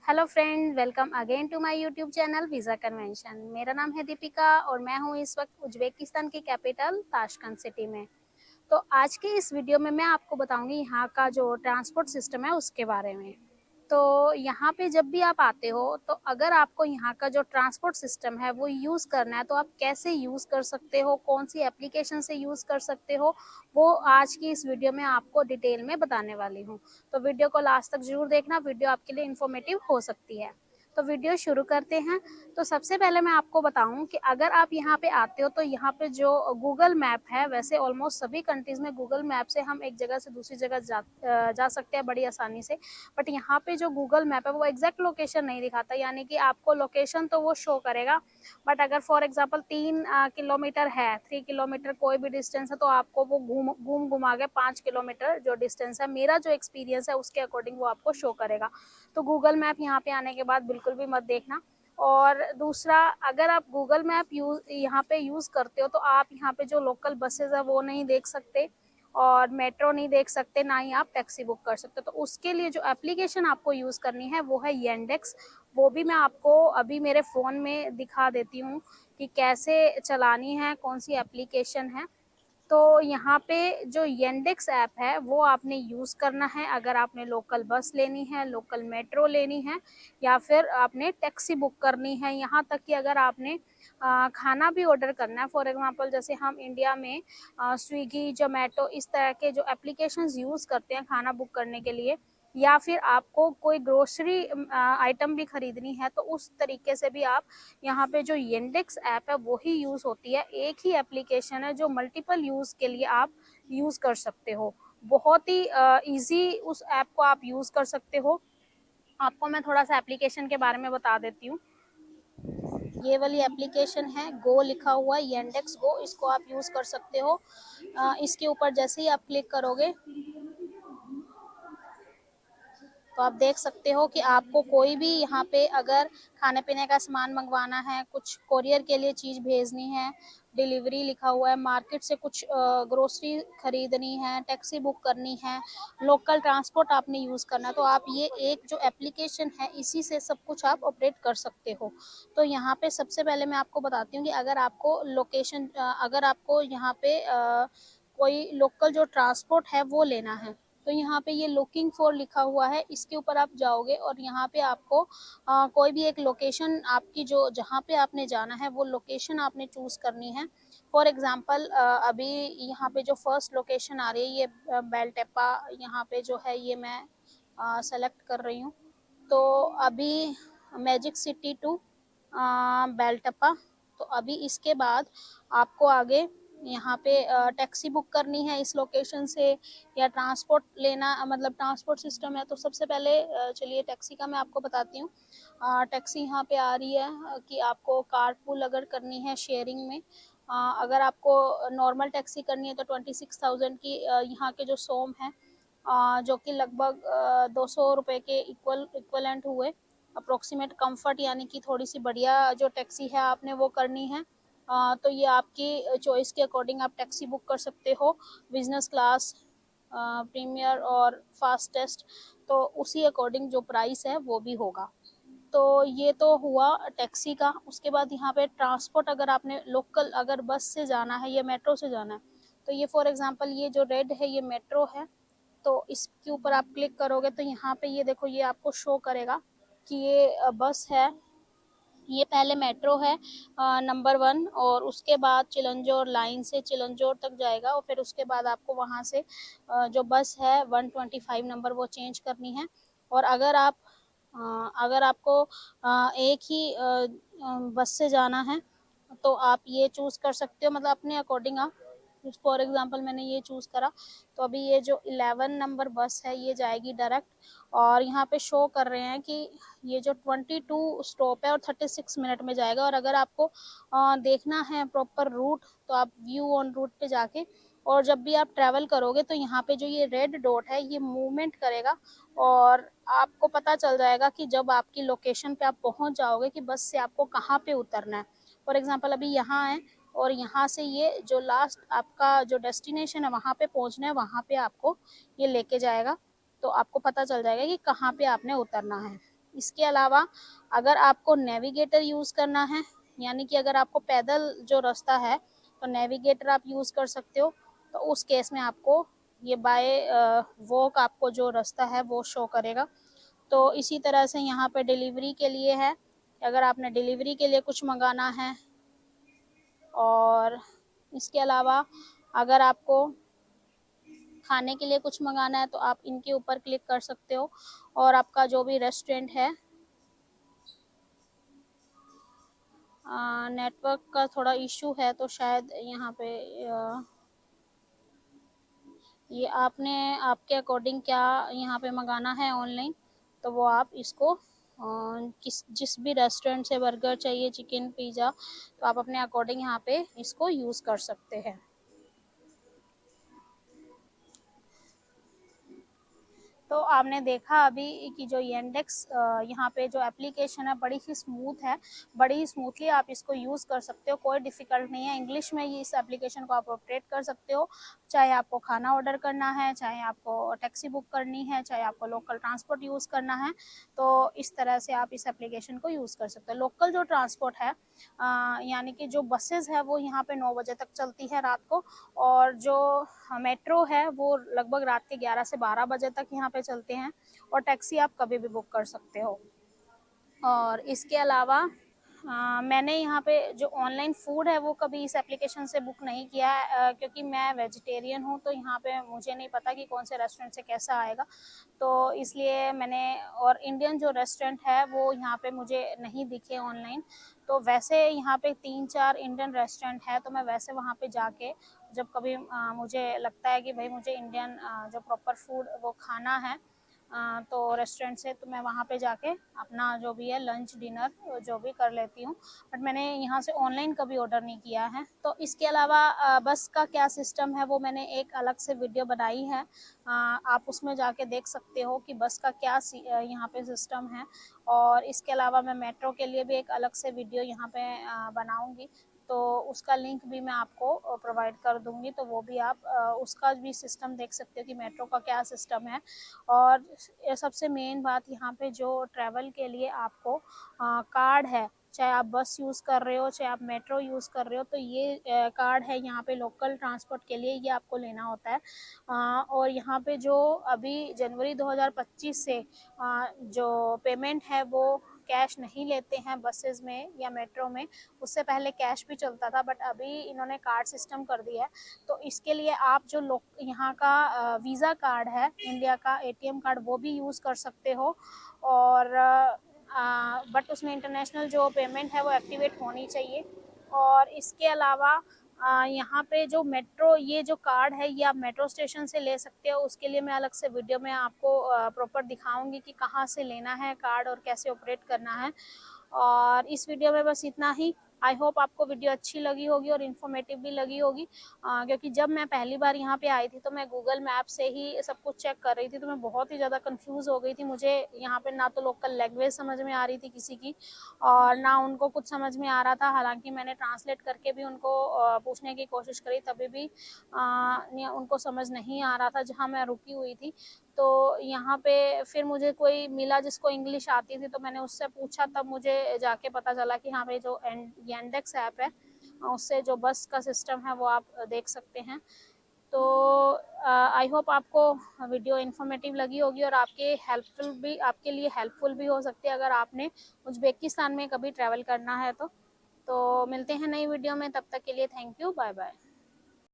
Hello friend, welcome again to my YouTube channel visa convention. मेरा नाम है दीपिका और मैं हूँ इस वक्त उज्बेकिस्तान की कैपिटल ताशकंद सिटी में। तो आज के इस वीडियो में मैं आपको बताऊंगी यहाँ का जो ट्रांसपोर्ट सिस्टम है उसके बारे में। तो यहाँ पे जब भी आप आते हो तो अगर आपको यहाँ का जो ट्रांसपोर्ट सिस्टम है वो यूज़ करना है तो आप कैसे यूज़ कर सकते हो, कौन सी एप्लीकेशन से यूज़ कर सकते हो, वो आज की इस वीडियो में आपको डिटेल में बताने वाली हूँ। तो वीडियो को लास्ट तक जरूर देखना, वीडियो आपके लिए इन्फॉर्मेटिव हो सकती है। तो वीडियो शुरू करते हैं। तो सबसे पहले मैं आपको बताऊं कि अगर आप यहाँ पे आते हो तो यहाँ पे जो गूगल मैप है, वैसे ऑलमोस्ट सभी कंट्रीज में गूगल मैप से हम एक जगह से दूसरी जगह जा सकते हैं बड़ी आसानी से। बट यहाँ पे जो गूगल मैप है वो एग्जैक्ट लोकेशन नहीं दिखाता, यानी कि आपको लोकेशन तो वो शो करेगा, बट अगर फॉर एग्जांपल 3 किलोमीटर है, 3 किलोमीटर कोई भी डिस्टेंस है, तो आपको वो घूम घुमा के 5 किलोमीटर जो डिस्टेंस है, मेरा जो एक्सपीरियंस है उसके अकॉर्डिंग वो आपको शो करेगा। तो गूगल मैप यहाँ पे आने के बाद बिल्कुल भी मत देखना। और दूसरा, अगर आप गूगल मैप यहाँ पे यूज़ करते हो तो आप यहाँ पे जो लोकल बसेज है वो नहीं देख सकते और मेट्रो नहीं देख सकते, ना ही आप टैक्सी बुक कर सकते। तो उसके लिए जो एप्लीकेशन आपको यूज़ करनी है वो है येंडेक्स। वो भी मैं आपको अभी मेरे फ़ोन में दिखा देती हूँ कि कैसे चलानी है, कौन सी एप्लीकेशन है। तो यहाँ पे जो येंडेक्स ऐप है वो आपने यूज़ करना है अगर आपने लोकल बस लेनी है, लोकल मेट्रो लेनी है, या फिर आपने टैक्सी बुक करनी है। यहाँ तक कि अगर आपने खाना भी ऑर्डर करना है, फॉर एग्जांपल जैसे हम इंडिया में स्विगी, जोमेटो, इस तरह के जो एप्लीकेशंस यूज़ करते हैं खाना बुक करने के लिए, या फिर आपको कोई ग्रोसरी आइटम भी खरीदनी है, तो उस तरीके से भी आप यहाँ पे जो येंडेक्स ऐप है वो ही यूज़ होती है। एक ही एप्लीकेशन है जो मल्टीपल यूज़ के लिए आप यूज़ कर सकते हो। बहुत ही ईजी उस ऐप को आप यूज़ कर सकते हो। आपको मैं थोड़ा सा एप्लीकेशन के बारे में बता देती हूँ। ये वाली एप्लीकेशन है, गो लिखा हुआ है, येंडेक्स गो, इसको आप यूज़ कर सकते हो। इसके ऊपर जैसे ही आप क्लिक करोगे तो आप देख सकते हो कि आपको कोई भी यहाँ पे अगर खाने पीने का सामान मंगवाना है, कुछ कोरियर के लिए चीज़ भेजनी है, डिलीवरी लिखा हुआ है, मार्केट से कुछ ग्रोसरी खरीदनी है, टैक्सी बुक करनी है, लोकल ट्रांसपोर्ट आपने यूज़ करना है, तो आप ये एक जो एप्लीकेशन है इसी से सब कुछ आप ऑपरेट कर सकते हो। तो यहाँ पे सबसे पहले मैं आपको बताती हूँ कि अगर आपको लोकेशन अगर आपको यहाँ पे कोई लोकल जो ट्रांसपोर्ट है वो लेना है, तो यहाँ पे ये लुकिंग फॉर लिखा हुआ है, इसके ऊपर आप जाओगे और यहाँ पे आपको कोई भी एक लोकेशन आपकी जो जहाँ पे आपने जाना है वो लोकेशन आपने चूज़ करनी है। फॉर एग्जांपल अभी यहाँ पे जो फर्स्ट लोकेशन आ रही है ये बेलटेपा, यहाँ पे जो है ये मैं सेलेक्ट कर रही हूँ। तो अभी मैजिक सिटी टू बेलटप्पा। तो अभी इसके बाद आपको आगे यहाँ पे टैक्सी बुक करनी है इस लोकेशन से, या ट्रांसपोर्ट लेना, मतलब ट्रांसपोर्ट सिस्टम है। तो सबसे पहले चलिए टैक्सी का मैं आपको बताती हूँ। टैक्सी यहाँ पे आ रही है कि आपको कारपूल अगर करनी है शेयरिंग में, अगर आपको नॉर्मल टैक्सी करनी है तो 26,000 की यहाँ के जो सोम है, जो कि लगभग 200 रुपये के इक्वलेंट हुए अप्रोक्सीमेट। कंफर्ट यानी कि थोड़ी सी बढ़िया जो टैक्सी है आपने वो करनी है। तो ये आपकी चॉइस के अकॉर्डिंग आप टैक्सी बुक कर सकते हो, बिजनेस क्लास, प्रीमियर और फास्टेस्ट। तो उसी अकॉर्डिंग जो प्राइस है वो भी होगा। तो ये तो हुआ टैक्सी का। उसके बाद यहाँ पे ट्रांसपोर्ट, अगर आपने लोकल अगर बस से जाना है या मेट्रो से जाना है, तो ये फॉर एग्जांपल ये जो रेड है ये मेट्रो है। तो इसके ऊपर आप क्लिक करोगे तो यहाँ पे ये देखो, ये आपको शो करेगा कि ये बस है। ये पहले मेट्रो है नंबर 1, और उसके बाद चिलंजोर लाइन से चिलंजोर तक जाएगा, और फिर उसके बाद आपको वहाँ से जो बस है 125 नंबर वो चेंज करनी है। और अगर आपको एक ही बस से जाना है तो आप ये चूज़ कर सकते हो, मतलब अपने अकॉर्डिंग आप। फॉर एग्जांपल मैंने ये चूज़ करा, तो अभी ये जो 11 नंबर बस है ये जाएगी डायरेक्ट, और यहाँ पे शो कर रहे हैं कि ये जो 22 स्टॉप है और 36 मिनट में जाएगा। और अगर आपको देखना है प्रॉपर रूट तो आप व्यू ऑन रूट पे जाके, और जब भी आप ट्रैवल करोगे तो यहाँ पे जो ये रेड डॉट है ये मूवमेंट करेगा, और आपको पता चल जाएगा कि जब आपकी लोकेशन पे आप पहुँच जाओगे कि बस से आपको कहाँ पे उतरना है। फॉर एग्जांपल अभी यहाँ है, और यहाँ से ये जो लास्ट आपका जो डेस्टिनेशन है वहाँ पे पहुँचना है, वहाँ पे आपको ये लेके जाएगा। तो आपको पता चल जाएगा कि कहाँ पे आपने उतरना है। इसके अलावा अगर आपको नेविगेटर यूज़ करना है, यानी कि अगर आपको पैदल जो रास्ता है तो नेविगेटर आप यूज़ कर सकते हो। तो उस केस में आपको ये बाय वॉक आपको जो रास्ता है वो शो करेगा। तो इसी तरह से यहाँ पे डिलीवरी के लिए है, अगर आपने डिलीवरी के लिए कुछ मंगाना है, और इसके अलावा अगर आपको खाने के लिए कुछ मंगाना है तो आप इनके ऊपर क्लिक कर सकते हो, और आपका जो भी रेस्टोरेंट है, नेटवर्क का थोड़ा इशू है तो शायद यहाँ पे ये आपने आपके अकॉर्डिंग क्या यहाँ पे मंगाना है ऑनलाइन, तो वो आप इसको जिस भी रेस्टोरेंट से बर्गर चाहिए, चिकन, पिज़्ज़ा, तो आप अपने अकॉर्डिंग यहाँ पे इसको यूज़ कर सकते हैं। तो आपने देखा अभी कि जो येंडेक्स यहाँ पे जो एप्लीकेशन है बड़ी ही स्मूथ है, बड़ी ही स्मूथली आप इसको यूज़ कर सकते हो, कोई डिफ़िकल्ट नहीं है। इंग्लिश में ही इस एप्लीकेशन को आप ऑपरेट कर सकते हो, चाहे आपको खाना ऑर्डर करना है, चाहे आपको टैक्सी बुक करनी है, चाहे आपको लोकल ट्रांसपोर्ट यूज़ करना है, तो इस तरह से आप इस एप्लीकेशन को यूज़ कर सकते हो। लोकल जो ट्रांसपोर्ट है यानी कि जो बसेज़ है वो यहाँ पे 9 बजे तक चलती है रात को, और जो मेट्रो है वो लगभग रात के 11 से 12 बजे तक यहाँ पे चलते हैं, और टैक्सी आप कभी भी बुक कर सकते हो। और इसके अलावा मैंने यहाँ पे जो ऑनलाइन फूड है वो कभी इस एप्लीकेशन से बुक नहीं किया है, क्योंकि मैं वेजिटेरियन हूँ, तो यहाँ पे मुझे नहीं पता कि कौन से रेस्टोरेंट से कैसा आएगा, तो इसलिए मैंने, और इंडियन जो रेस्टोरेंट है वो यहाँ पे मुझे नहीं दिखे ऑनलाइन। तो वैसे यहाँ पे 3-4 इंडियन रेस्टोरेंट है, तो मैं वैसे वहाँ पे जाके जब कभी मुझे लगता है कि भाई मुझे इंडियन जो प्रॉपर फूड वो खाना है, तो रेस्टोरेंट से, तो मैं वहाँ पे जाके अपना जो भी है लंच डिनर जो भी कर लेती हूँ, बट मैंने यहाँ से ऑनलाइन कभी ऑर्डर नहीं किया है। तो इसके अलावा बस का क्या सिस्टम है वो मैंने एक अलग से वीडियो बनाई है, आप उसमें जाके देख सकते हो कि बस का क्या यहाँ पे सिस्टम है। और इसके अलावा मैं मेट्रो के लिए भी एक अलग से वीडियो यहाँ पे बनाऊँगी, तो उसका लिंक भी मैं आपको प्रोवाइड कर दूँगी, तो वो भी आप उसका भी सिस्टम देख सकते हो कि मेट्रो का क्या सिस्टम है। और सबसे मेन बात यहाँ पे जो ट्रैवल के लिए आपको कार्ड है, चाहे आप बस यूज़ कर रहे हो, चाहे आप मेट्रो यूज़ कर रहे हो, तो ये कार्ड है यहाँ पे लोकल ट्रांसपोर्ट के लिए, ये आपको लेना होता है। और यहाँ पे जो अभी जनवरी 2025 से जो पेमेंट है वो कैश नहीं लेते हैं बसेस में या मेट्रो में, उससे पहले कैश भी चलता था, बट अभी इन्होंने कार्ड सिस्टम कर दिया है। तो इसके लिए आप जो लोग यहाँ का वीज़ा कार्ड है, इंडिया का एटीएम कार्ड, वो भी यूज़ कर सकते हो, और बट उसमें इंटरनेशनल जो पेमेंट है वो एक्टिवेट होनी चाहिए। और इसके अलावा यहाँ पे जो मेट्रो, ये जो कार्ड है ये आप मेट्रो स्टेशन से ले सकते हो, उसके लिए मैं अलग से वीडियो में आपको प्रॉपर दिखाऊंगी कि कहाँ से लेना है कार्ड और कैसे ऑपरेट करना है। और इस वीडियो में बस इतना ही। आई होप आपको वीडियो अच्छी लगी होगी और इन्फॉर्मेटिव भी लगी होगी, क्योंकि जब मैं पहली बार यहाँ पे आई थी तो मैं गूगल मैप से ही सब कुछ चेक कर रही थी, तो मैं बहुत ही ज़्यादा कंफ्यूज हो गई थी। मुझे यहाँ पे ना तो लोकल लैंग्वेज समझ में आ रही थी किसी की, और ना उनको कुछ समझ में आ रहा था, हालांकि मैंने ट्रांसलेट करके भी उनको पूछने की कोशिश करी, तभी भी उनको समझ नहीं आ रहा था जहाँ मैं रुकी हुई थी। तो यहाँ पे फिर मुझे कोई मिला जिसको इंग्लिश आती थी, तो मैंने उससे पूछा, तब मुझे जाके पता चला कि हाँ भाई जो येंडेक्स ऐप है उससे जो बस का सिस्टम है वो आप देख सकते हैं। तो आई होप आपको वीडियो इन्फॉर्मेटिव लगी होगी और आपके लिए हेल्पफुल भी हो सकती है अगर आपने उज़्बेकिस्तान में कभी ट्रैवल करना है तो मिलते हैं नई वीडियो में, तब तक के लिए थैंक यू, बाय बाय।